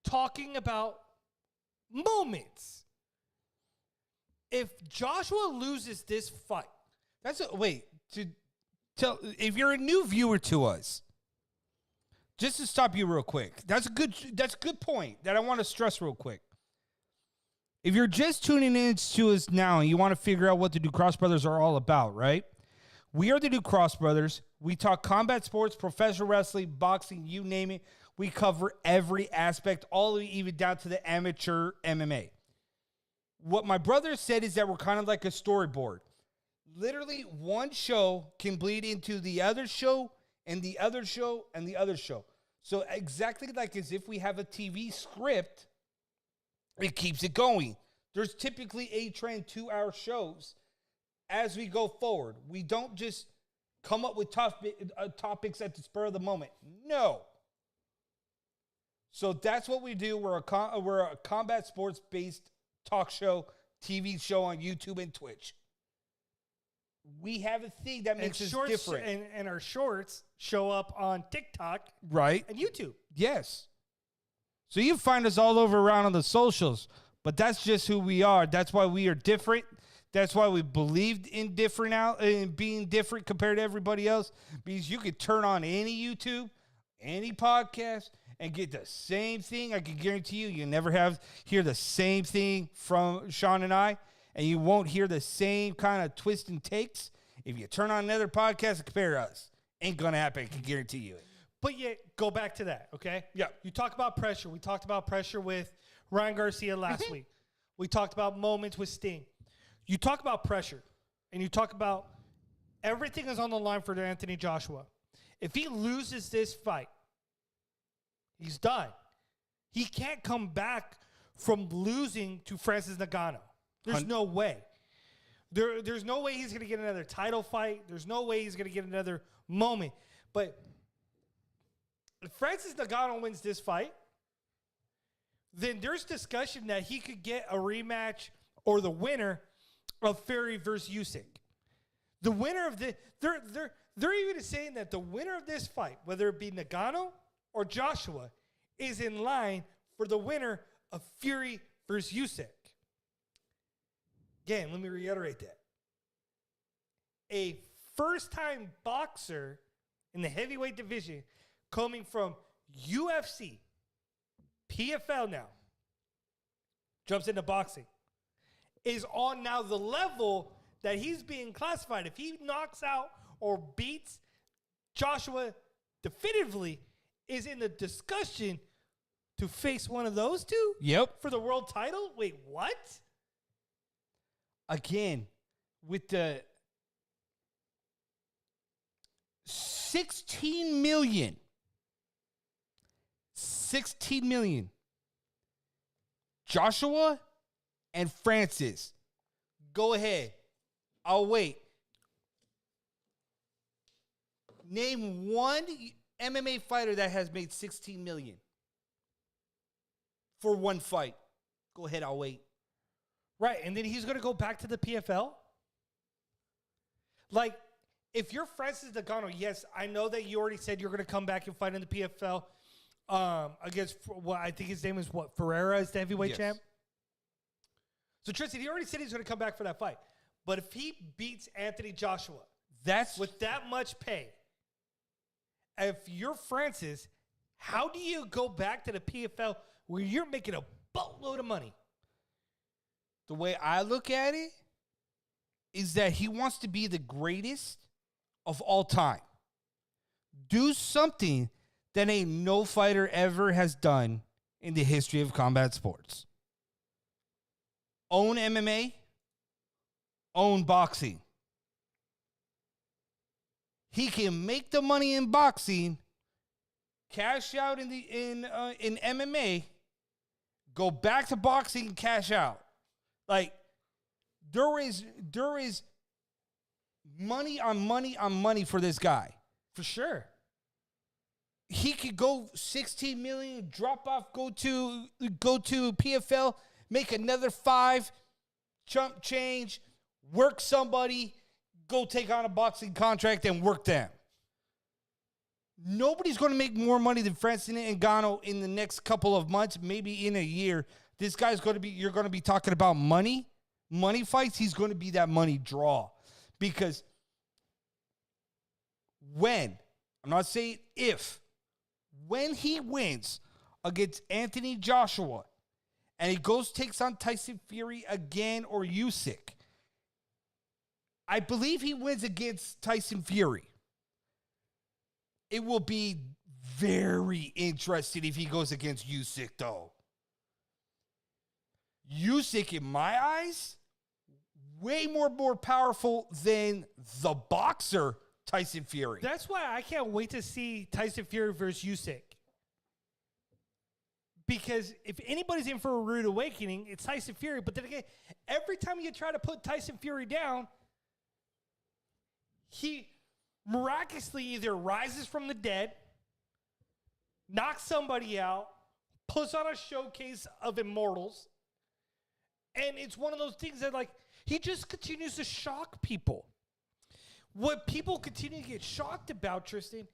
Talking about moments. If Joshua loses this fight, if you're a new viewer to us, just to stop you real quick, that's a good point that I want to stress real quick. If you're just tuning in to us now and you want to figure out what the DuCross Brothers are all about, right? We are the DuCross Brothers. We talk combat sports, professional wrestling, boxing, you name it. We cover every aspect, all the way even down to the amateur MMA. What my brother said is that we're kind of like a storyboard. Literally, one show can bleed into the other show and the other show and the other show. So exactly like as if we have a TV script, it keeps it going. There's typically a trend 2-hour shows as we go forward. We don't just come up with topics at the spur of the moment. No. So that's what we do. We're a combat sports based talk show, TV show on YouTube and Twitch. We have a thing that makes us different. And our shorts show up on TikTok, right? And YouTube. Yes. So you find us all over around on the socials, but that's just who we are. That's why we are different. That's why we believed in being different compared to everybody else. Because you could turn on any YouTube, any podcast, and get the same thing. I can guarantee you never hear the same thing from Sean and I, and you won't hear the same kind of twist and takes. If you turn on another podcast and compare us, ain't gonna happen. I can guarantee you it. But yet, go back to that, okay? Yeah. You talk about pressure. We talked about pressure with Ryan Garcia last week. We talked about moments with Sting. You talk about pressure, and you talk about everything is on the line for Anthony Joshua. If he loses this fight, he's done. He can't come back from losing to Francis Ngannou. There's no way. There's no way he's going to get another title fight. There's no way he's going to get another moment. But if Francis Ngannou wins this fight, then there's discussion that he could get a rematch or the winner of Fury versus Usyk. The winner of the they're even saying that the winner of this fight, whether it be Ngannou or Joshua, is in line for the winner of Fury versus Usyk. Again, let me reiterate that. A first-time boxer in the heavyweight division coming from UFC, PFL now, jumps into boxing, is on now the level that he's being classified. If he knocks out or beats Joshua definitively, is in the discussion to face one of those two? Yep. For the world title? Wait, what? Again, with the 16 million. 16 million. Joshua and Francis. Go ahead. I'll wait. Name one MMA fighter that has made 16 million for one fight. Go ahead, I'll wait. Right, and then he's going to go back to the PFL? Like, if you're Francis Ngannou, yes, I know that you already said you're going to come back and fight in the PFL. against what I think his name is Ferreira is the heavyweight Yes. champ. So Tristan, he already said he's going to come back for that fight. But if he beats Anthony Joshua with that much pay, if you're Francis, how do you go back to the PFL where you're making a boatload of money? the way I look at it is that he wants to be the greatest of all time. Do something that ain't no fighter ever has done in the history of combat sports. Own MMA, own boxing. He can make the money in boxing, cash out in MMA, go back to boxing and cash out. Like there is money on money on money for this guy. For sure. He could go 16 million, drop off, go to PFL, make another 5, chump change, work somebody, go take on a boxing contract and work them. Nobody's going to make more money than Francis Ngannou in the next couple of months, maybe in a year. This guy's going to be, you're going to be talking about money fights. He's going to be that money draw because when, I'm not saying if, when he wins against Anthony Joshua and he goes takes on Tyson Fury again or Usyk, I believe he wins against Tyson Fury. It will be very interesting if he goes against Usyk, though. Usyk, in my eyes, way more powerful than the boxer Tyson Fury. That's why I can't wait to see Tyson Fury versus Usyk. Because if anybody's in for a rude awakening, it's Tyson Fury. But then again, every time you try to put Tyson Fury down, he miraculously either rises from the dead, knocks somebody out, puts on a showcase of immortals, and it's one of those things that, like, he just continues to shock people. What people continue to get shocked about, Tristan,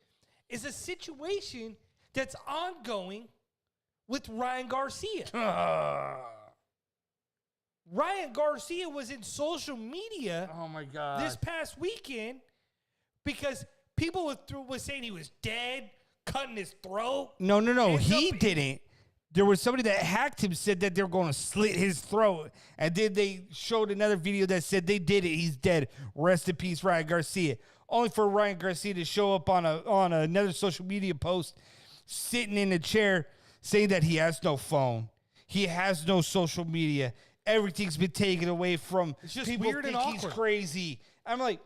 is a situation that's ongoing with Ryan Garcia. Ryan Garcia was in social media Oh, my God. this past weekend because people was saying he was dead, cutting his throat. No. And He some- didn't. There was somebody that hacked him, said that they were going to slit his throat. And then they showed another video that said they did it. He's dead. Rest in peace, Ryan Garcia. Only for Ryan Garcia to show up on another social media post, sitting in a chair, saying that he has no phone. He has no social media. Everything's been taken away from It's just people. weird and think he's awkward. crazy. I'm like,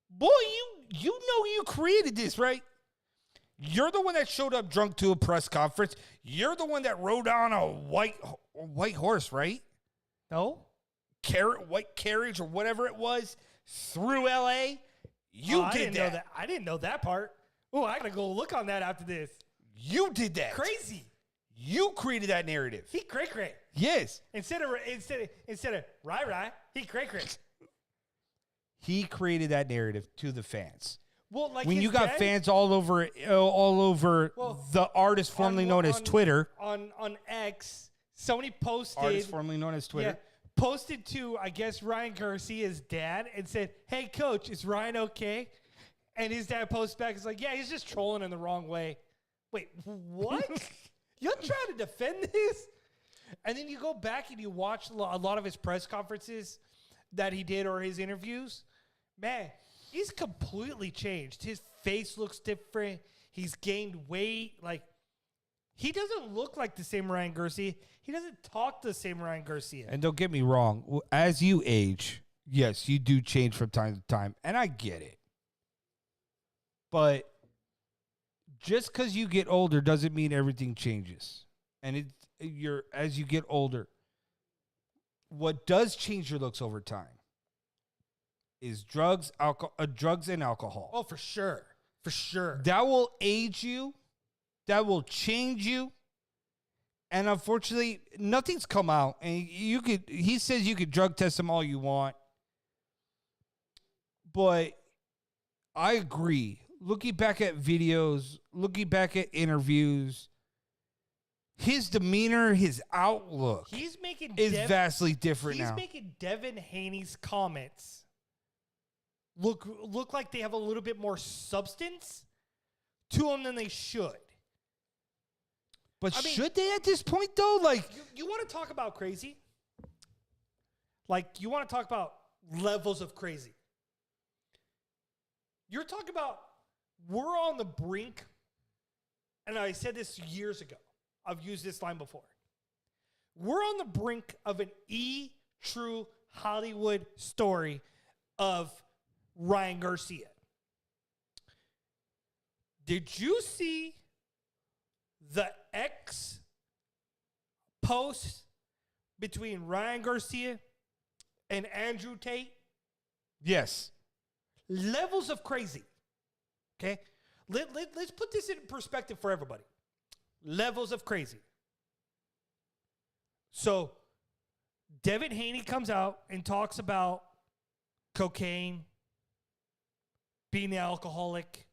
boy, you know you created this, right? You're the one that showed up drunk to a press conference. You're the one that rode on a white horse, right? No? White carriage or whatever it was through L.A. You I did didn't know that. I didn't know that part. Oh, I gotta go look on that after this. You did that. Crazy. You created that narrative. He cray. Yes. Instead of rye, he cray. He created that narrative to the fans. Well, like When his you got dad- fans all over Well, the artist formerly known as Twitter. on X, somebody posted Artist formerly known as Twitter. posted to, I guess, Ryan Garcia's dad and said, "Hey, coach, is Ryan okay?" And his dad posts back, "It's like, yeah, he's just trolling in the wrong way." Wait, what? You're trying to defend this? And then you go back and you watch a lot of his press conferences that he did or his interviews. Man, he's completely changed. His face looks different. He's gained weight. Like, he doesn't look like the same Ryan Garcia. He doesn't talk the same Ryan Garcia. And don't get me wrong, as you age, yes, you do change from time to time, and I get it. But just because you get older doesn't mean everything changes. And as you get older, what does change your looks over time is drugs and alcohol. Oh, for sure. For sure. That will age you. That will change you. And unfortunately, nothing's come out. And he says you could drug test him all you want. But I agree. looking back at videos, looking back at interviews, his demeanor, his outlook He's making is vastly different he's now. making Devin Haney's comments look like they have a little bit more substance to them than they should. But I mean, should they at this point, though? Like, You want to talk about crazy? Like, you want to talk about levels of crazy. You're talking about, we're on the brink, and I said this years ago. I've used this line before. We're on the brink of an true Hollywood story of Ryan Garcia. Did you see the X post between Ryan Garcia and Andrew Tate? yes. Levels of crazy. Okay? Let's put this in perspective for everybody. Levels of crazy. So, Devin Haney comes out and talks about cocaine, being an alcoholic.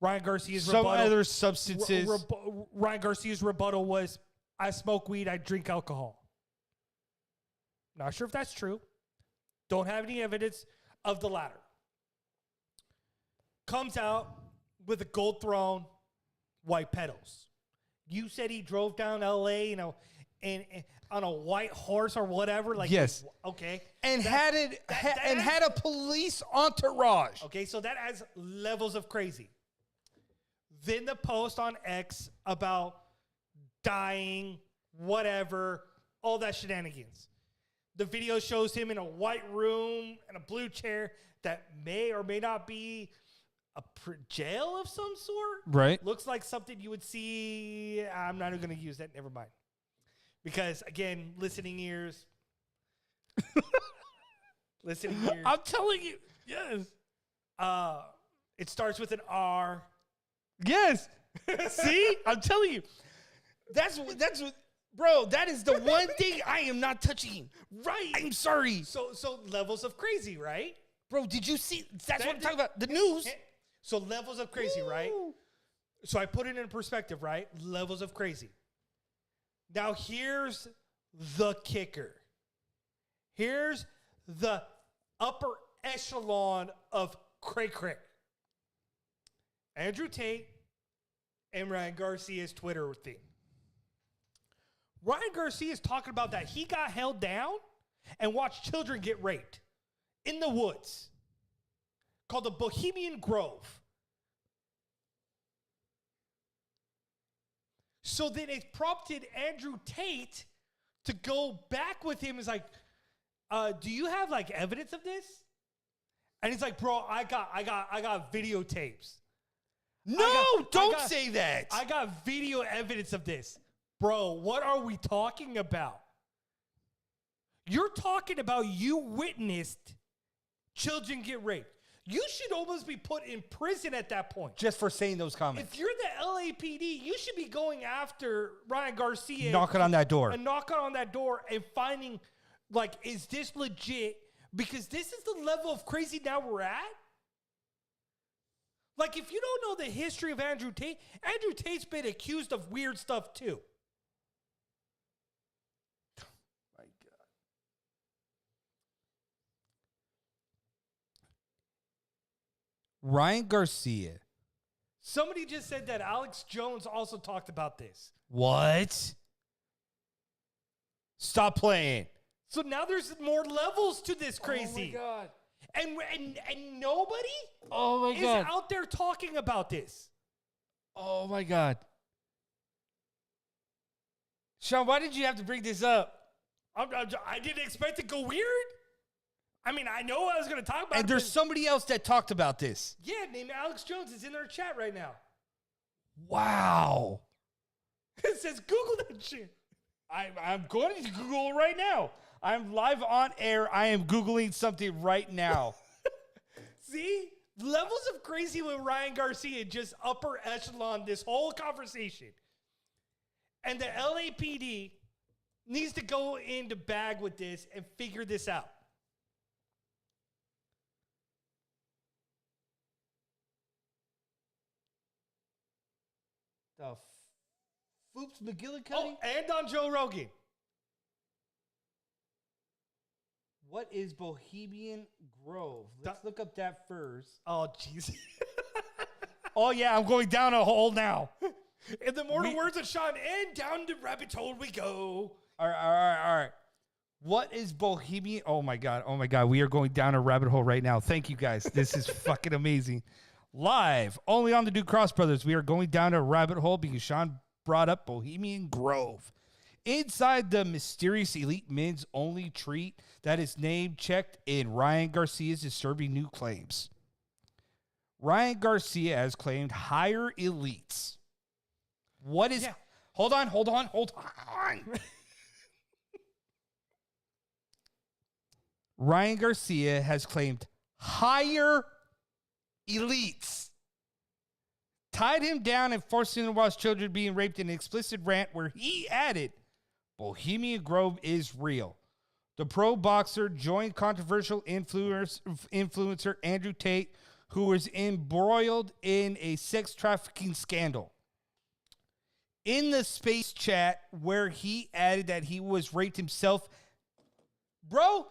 Ryan Garcia's Some rebuttal. other substances. Ryan Garcia's rebuttal was, I smoke weed, I drink alcohol. Not sure if that's true. Don't have any evidence of the latter. Comes out with a gold throne, white pedals. You said he drove down LA, and on a white horse or whatever. Like, yes. Okay. And had a police entourage. Okay, so that adds levels of crazy. Then the post on X about dying, whatever, all that shenanigans. The video shows him in a white room and a blue chair that may or may not be a jail of some sort. Right. Looks like something you would see. I'm not even going to use that. Never mind. Because, again, listening ears. Listening ears. I'm telling you. Yes. It starts with an R. Yes. See? I'm telling you. That's what, bro, that is the one thing I am not touching. Right. I'm sorry. So levels of crazy, right? Bro, did you see? That's what I'm talking about. The news. So levels of crazy, right? So I put it in perspective, right? Levels of crazy. Now here's the kicker. Here's the upper echelon of cray-cray. Andrew Tate and Ryan Garcia's Twitter thing. Ryan Garcia is talking about that he got held down and watched children get raped in the woods called the Bohemian Grove. So then it prompted Andrew Tate to go back with him. He's like, do you have like evidence of this? And he's like, bro, I got videotapes. Don't say that. I got video evidence of this. Bro, what are we talking about? You're talking about you witnessed children get raped. You should almost be put in prison at that point. Just for saying those comments. If you're the LAPD, you should be going after Ryan Garcia. Knocking on that door. And knocking on that door and finding, like, is this legit? Because this is the level of crazy now we're at. Like, if you don't know the history of Andrew Tate's been accused of weird stuff too. My God. Ryan Garcia. Somebody just said that Alex Jones also talked about this. What? Stop playing. So now there's more levels to this crazy. Oh, my God. And nobody Oh, my is God. out there talking about this. Oh, my God. Sean, why did you have to bring this up? I didn't expect it to go weird. I mean, I know I was going to talk about it. And there's somebody else that talked about this. Yeah, named Alex Jones is in our chat right now. Wow. It says Google that shit. I'm going to Google it right now. I'm live on air. I am Googling something right now. See? Levels of crazy with Ryan Garcia, just upper echelon this whole conversation. And the LAPD needs to go into bag with this and figure this out. Foops McGillicuddy? Oh, and on Joe Rogan. What is Bohemian Grove? Let's look up that first. Oh, jeez. Oh, yeah, I'm going down a hole now. In the mortal words of Sean, and down the rabbit hole we go. All right. What is Bohemian? Oh, my God. We are going down a rabbit hole right now. Thank you, guys. This is fucking amazing. Live, only on the DuCross Brothers, we are going down a rabbit hole because Sean brought up Bohemian Grove. Inside the mysterious elite men's only treat that is name checked in Ryan Garcia's disturbing new claims. Ryan Garcia has claimed higher elites. What is... Yeah. Hold on. Ryan Garcia has claimed higher elites tied him down and forced him to watch children being raped in an explicit rant where he added, Bohemian Grove is real. The pro boxer joined controversial influencer Andrew Tate, who was embroiled in a sex trafficking scandal. In the space chat where he added that he was raped himself, bro,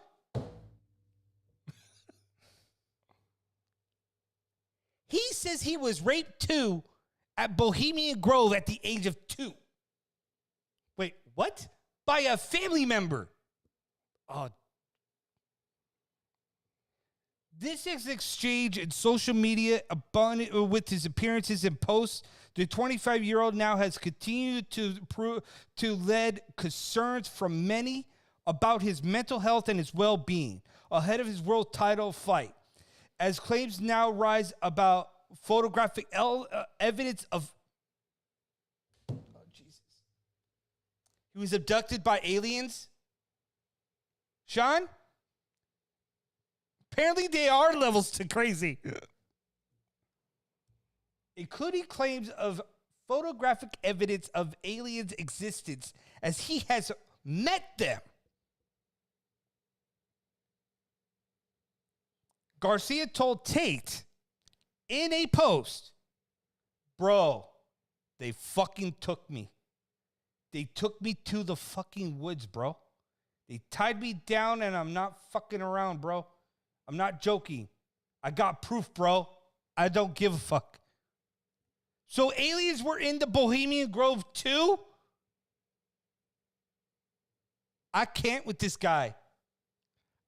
he says he was raped too at Bohemian Grove at the age of 2. Wait, what? By a family member. Oh, this is exchange in social media abundant with his appearances and posts. The 25-year-old now has continued to lead concerns from many about his mental health and his well-being ahead of his world title fight, as claims now rise about photographic evidence of... Oh, Jesus. He was abducted by aliens? Sean? Apparently they are levels to crazy. Including claims of photographic evidence of aliens' existence as he has met them. Garcia told Tate in a post, bro, they fucking took me. They took me to the fucking woods, bro. They tied me down and I'm not fucking around, bro. I'm not joking. I got proof, bro. I don't give a fuck. So aliens were in the Bohemian Grove too? I can't with this guy.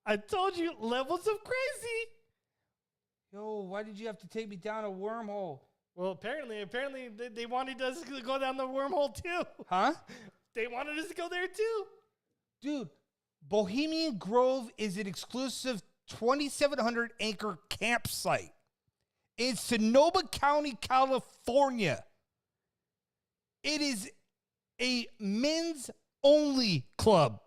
I told you, levels of crazy. Yo, why did you have to take me down a wormhole? Well, apparently they wanted us to go down the wormhole too. Huh? They wanted us to go there too. Dude, Bohemian Grove is an exclusive 2,700 acre campsite in Sonoma County, California. It is a men's only club.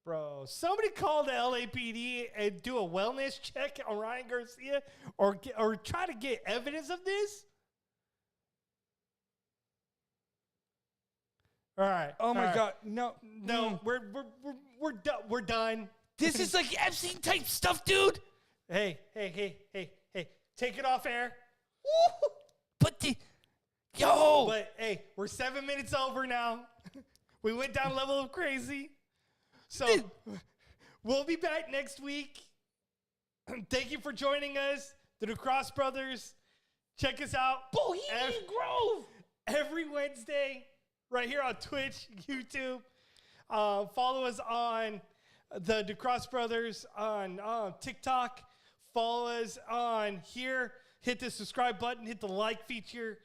Bro, somebody call the LAPD and do a wellness check on Ryan Garcia or try to get evidence of this. All right. Oh my all right. God. No. We're done. This is like Epstein type stuff, dude. Hey. Take it off air. Woo! But hey, we're 7 minutes over now. We went down level of crazy. So we'll be back next week. Thank you for joining us, the DuCross Brothers. Check us out. Bohemian Grove. Every Wednesday, right here on Twitch, YouTube. Follow us on the DuCross Brothers on TikTok. Follow us on here. Hit the subscribe button. Hit the like feature.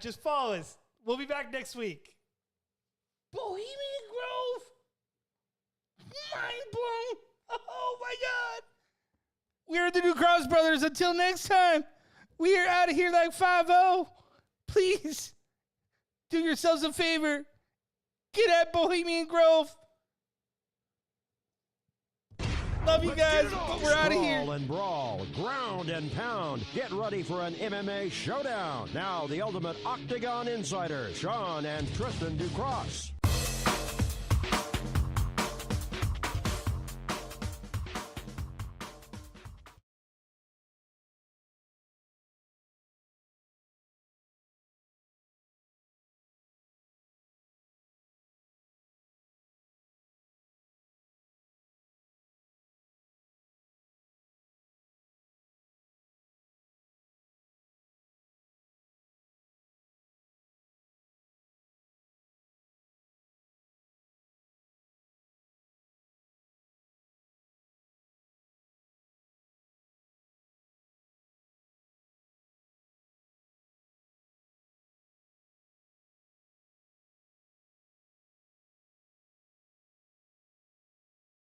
Just follow us. We'll be back next week. Bohemian Grove. Mind blown. Oh my God. We are the DuCross Brothers. Until next time, we are out of here like 5-0. Please do yourselves a favor. Get at Bohemian Grove. Love you guys, but we're out of here. Brawl and brawl, ground and pound. Get ready for an MMA showdown. Now, the ultimate Octagon Insider, Sean and Tristan DuCross.